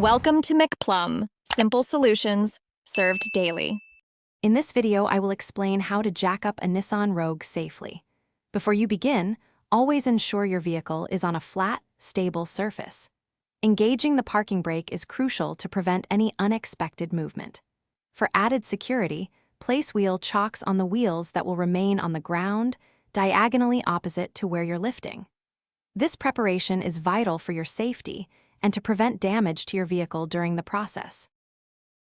Welcome to McPlum, simple solutions served daily. In this video, I will explain how to jack up a Nissan Rogue safely. Before you begin, always ensure your vehicle is on a flat, stable surface. Engaging the parking brake is crucial to prevent any unexpected movement. For added security, place wheel chocks on the wheels that will remain on the ground, diagonally opposite to where you're lifting. This preparation is vital for your safety and to prevent damage to your vehicle during the process.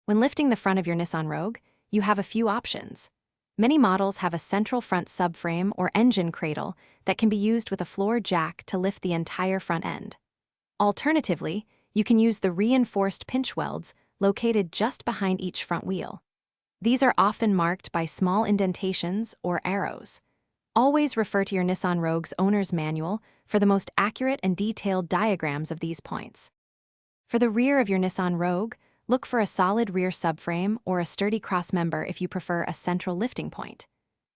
When lifting the front of your Nissan Rogue, you have a few options. Many models have a central front subframe or engine cradle that can be used with a floor jack to lift the entire front end. Alternatively, you can use the reinforced pinch welds located just behind each front wheel. These are often marked by small indentations or arrows. Always refer to your Nissan Rogue's owner's manual for the most accurate and detailed diagrams of these points. For the rear of your Nissan Rogue, look for a solid rear subframe or a sturdy crossmember if you prefer a central lifting point.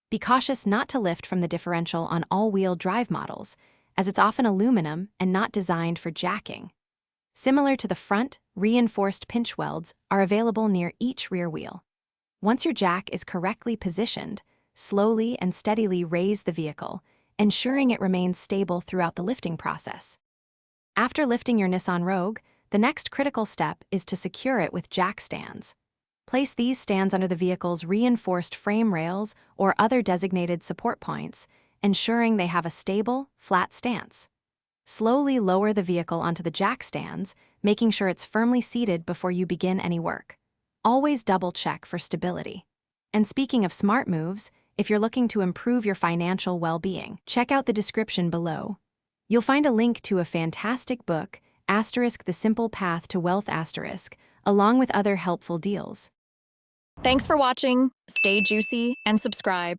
Be cautious not to lift from the differential on all-wheel drive models, as it's often aluminum and not designed for jacking. Similar to the front, reinforced pinch welds are available near each rear wheel. Once your jack is correctly positioned, slowly and steadily raise the vehicle, ensuring it remains stable throughout the lifting process. After lifting your Nissan Rogue, the next critical step is to secure it with jack stands. Place these stands under the vehicle's reinforced frame rails or other designated support points, ensuring they have a stable, flat stance. Slowly lower the vehicle onto the jack stands, making sure it's firmly seated before you begin any work. Always double-check for stability. And speaking of smart moves, if you're looking to improve your financial well-being, check out the description below. You'll find a link to a fantastic book, *The Simple Path to Wealth*, along with other helpful deals. Thanks for watching. Stay juicy and subscribe.